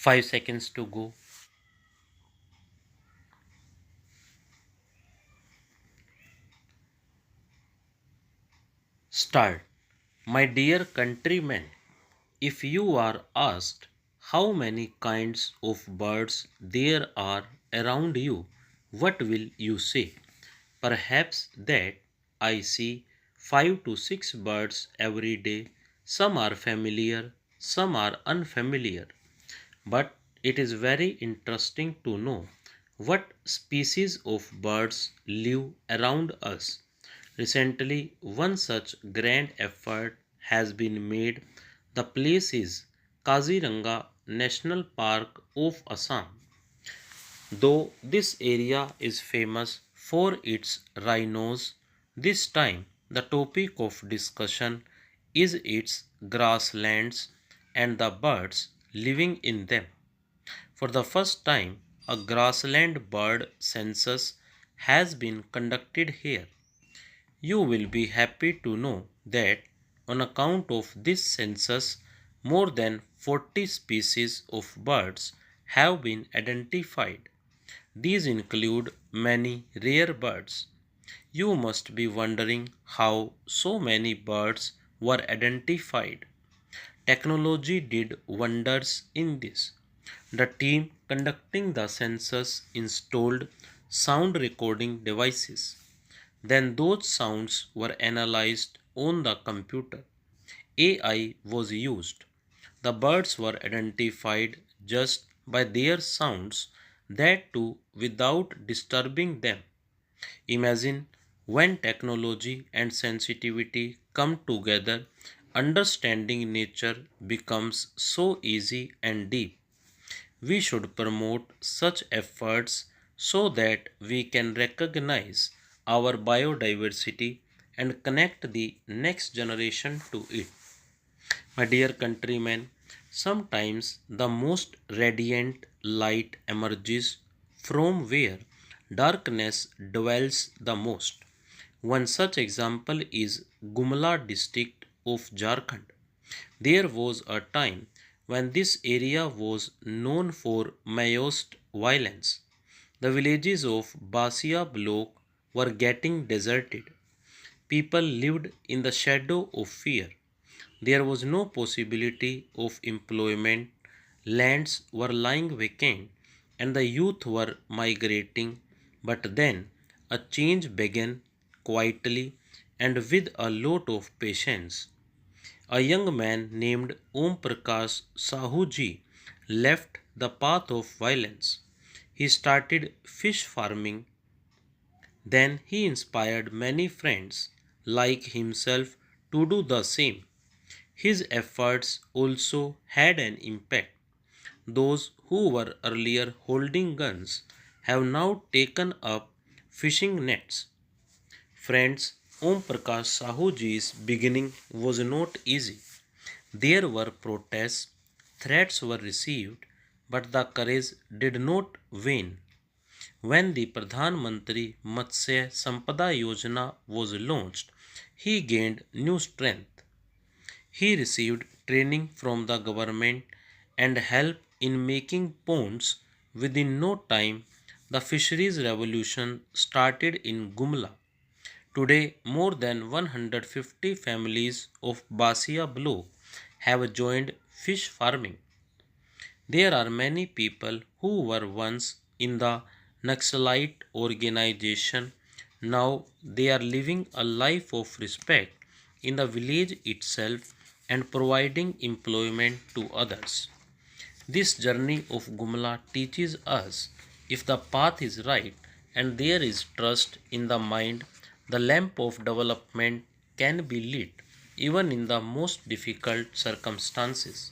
5 seconds to go. Start. My dear countrymen, if you are asked how many kinds of birds there are around you, what will you say? Perhaps that I see 5 to 6 birds every day. Some are familiar, some are unfamiliar. But it is very interesting to know what species of birds live around us. Recently, one such grand effort has been made. The place is Kaziranga National Park of Assam. Though this area is famous for its rhinos, this time the topic of discussion is its grasslands and the birds living in them. For the first time, a grassland bird census has been conducted here. You will be happy to know that on account of this census, more than 40 species of birds have been identified. These include many rare birds. You must be wondering how so many birds were identified. Technology did wonders in this. The team conducting the census installed sound recording devices. Then those sounds were analyzed on the computer. AI was used. The birds were identified just by their sounds, that too without disturbing them. Imagine when technology and sensitivity come together, understanding nature becomes so easy and deep. We should promote such efforts so that we can recognize our biodiversity and connect the next generation to it. My dear countrymen, sometimes the most radiant light emerges from where darkness dwells the most. One such example is Gumla district of Jharkhand. There was a time when this area was known for Maoist violence. The villages of Basia block were getting deserted. People lived in the shadow of fear. There was no possibility of employment, lands were lying vacant, and the youth were migrating. But then a change began quietly and with a lot of patience. A young man named Om Prakash Sahuji left the path of violence. He started fish farming. Then he inspired many friends like himself to do the same. His efforts also had an impact. Those who were earlier holding guns have now taken up fishing nets. Friends, Om Prakash Sahuji's beginning was not easy. There were protests, threats were received, but the courage did not wane. When the Pradhan Mantri Matsya Sampada Yojana was launched, he gained new strength. He received training from the government and help in making ponds. Within no time, the fisheries revolution started in Gumla. Today, more than 150 families of Basia Block have joined fish farming. There are many people who were once in the Naxalite organization. Now they are living a life of respect in the village itself and providing employment to others. This journey of Gumla teaches us if the path is right and there is trust in the mind, the lamp of development can be lit even in the most difficult circumstances.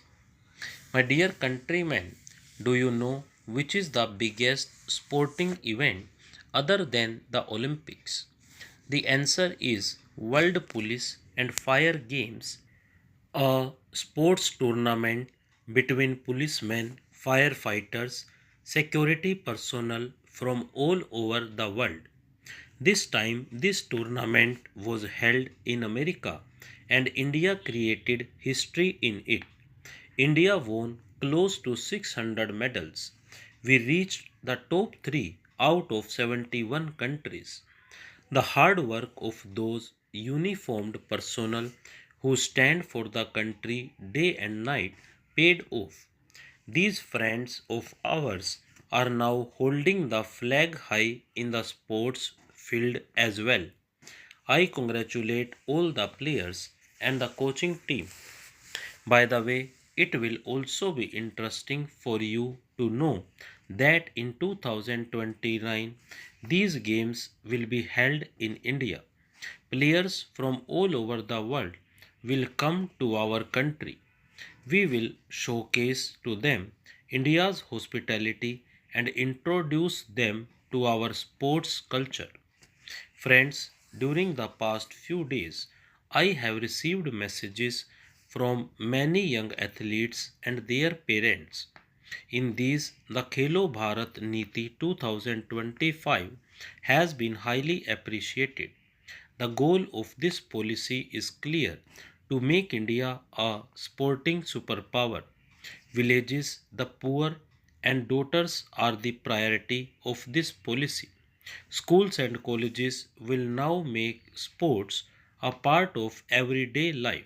My dear countrymen, do you know which is the biggest sporting event other than the Olympics? The answer is World Police and Fire Games, a sports tournament between policemen, firefighters, security personnel from all over the world. This time, this tournament was held in America and India created history in it. India won close to 600 medals. We reached the top 3 out of 71 countries. The hard work of those uniformed personnel who stand for the country day and night paid off. These friends of ours are now holding the flag high in the sports field as well. I congratulate all the players and the coaching team. By the way, it will also be interesting for you to know that in 2029 these games will be held in India. Players from all over the world will come to our country. We will showcase to them India's hospitality and introduce them to our sports culture. Friends, during the past few days, I have received messages from many young athletes and their parents. In these, the Khelo Bharat Niti 2025 has been highly appreciated. The goal of this policy is clear to make India a sporting superpower. Villages, the poor, and daughters are the priority of this policy. Schools and colleges will now make sports a part of everyday life.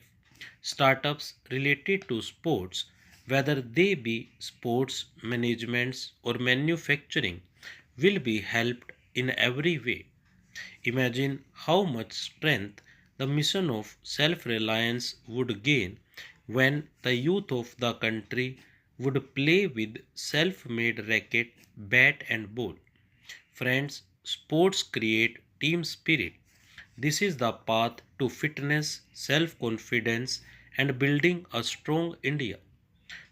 Startups related to sports, whether they be sports managements or manufacturing, will be helped in every way. Imagine how much strength the mission of self reliance would gain when the youth of the country would play with self made racket, bat, and ball. Friends, sports create team spirit. This is the path to fitness, self confidence, and building a strong India.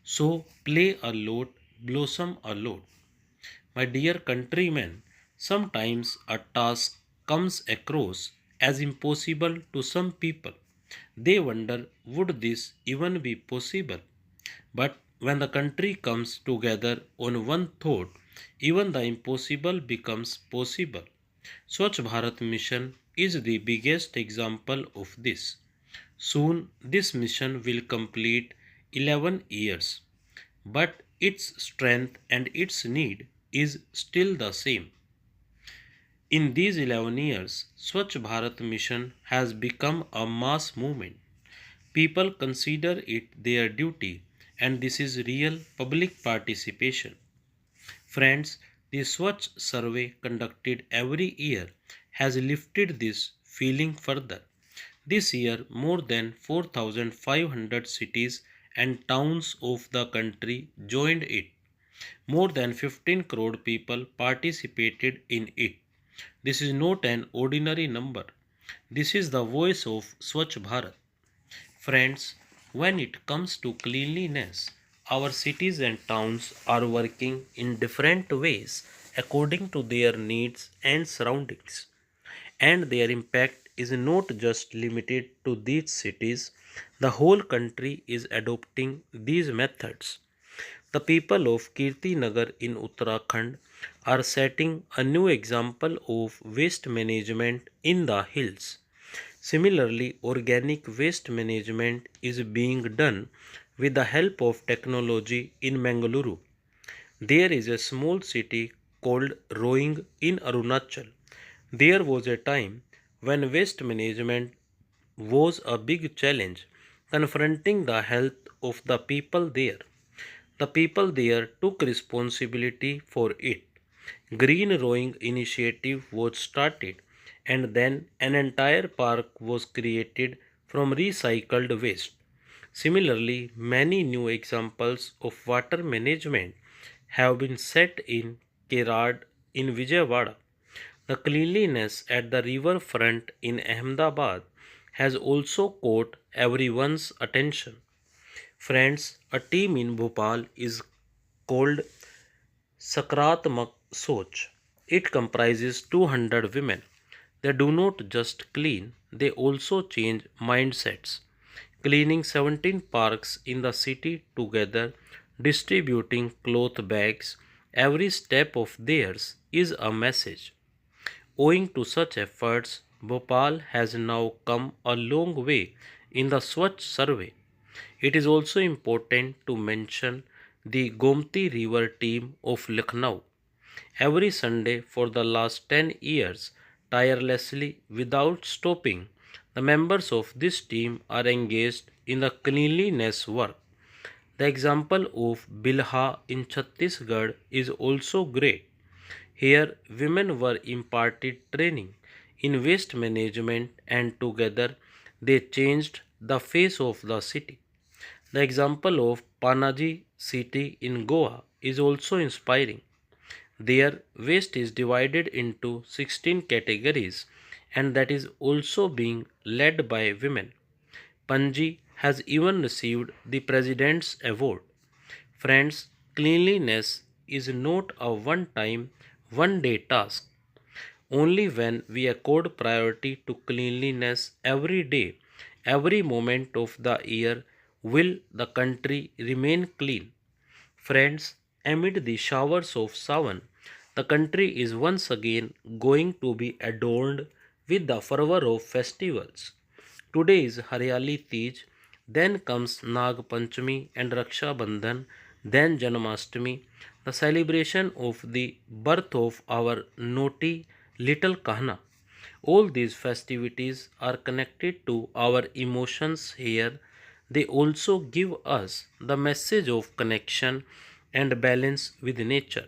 So, play a lot, blossom a lot. My dear countrymen, sometimes a task comes across as impossible to some people. They wonder, would this even be possible? But when the country comes together on one thought, even the impossible becomes possible. Swachh Bharat mission is the biggest example of this. Soon this mission will complete 11 years, but its strength and its need is still the same. In these 11 years, Swachh Bharat mission has become a mass movement. People consider it their duty, and this is real public participation. Friends, the Swachh survey conducted every year has lifted this feeling further. This year, more than 4,500 cities and towns of the country joined it. More than 15 crore people participated in it. This is not an ordinary number. This is the voice of Swachh Bharat. Friends, when it comes to cleanliness, our cities and towns are working in different ways according to their needs and surroundings. And their impact is not just limited to these cities, the whole country is adopting these methods. The people of Kirtinagar in Uttarakhand are setting a new example of waste management in the hills. Similarly, organic waste management is being done with the help of technology in Mangaluru. There is a small city called Roing in Arunachal. There was a time when waste management was a big challenge confronting the health of the people there. The people there took responsibility for it. Green rowing initiative was started and then an entire park was created from recycled waste. Similarly, many new examples of water management have been set in Kerad in Vijayawada. The cleanliness at the river front in Ahmedabad has also caught everyone's attention. Friends, a team in Bhopal is called Sakratmak Soch. It comprises 200 women. They do not just clean, they also change mindsets. Cleaning 17 parks in the city together, distributing cloth bags, every step of theirs is a message. Owing to such efforts, Bhopal has now come a long way in the Swachh survey. It is also important to mention the Gomti River team of Lucknow. Every Sunday for the last 10 years, tirelessly without stopping, the members of this team are engaged in the cleanliness work. The example of Bilha in Chhattisgarh is also great. Here, women were imparted training in waste management and together they changed the face of the city. The example of Panaji city in Goa is also inspiring. Their waste is divided into 16 categories and that is also being led by women. Panji has even received the President's Award. Friends, cleanliness is not a one time, one day task. Only when we accord priority to cleanliness every day, every moment of the year, will the country remain clean. Friends, amid the showers of Sawan, the country is once again going to be adorned with the fervor of festivals. Today is Haryali Tej, then comes Nag Panchami and Raksha Bandhan, then Janmashtami, the celebration of the birth of our naughty little Kahna. All these festivities are connected to our emotions here. They also give us the message of connection and balance with nature.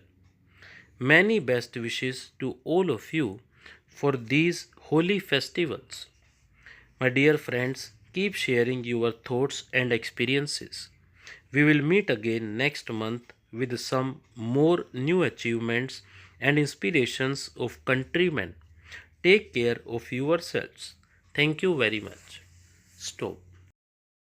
Many best wishes to all of you for these holy festivals. My dear friends, keep sharing your thoughts and experiences. We will meet again next month with some more new achievements and inspirations of countrymen. Take care of yourselves. Thank you very much. Stop.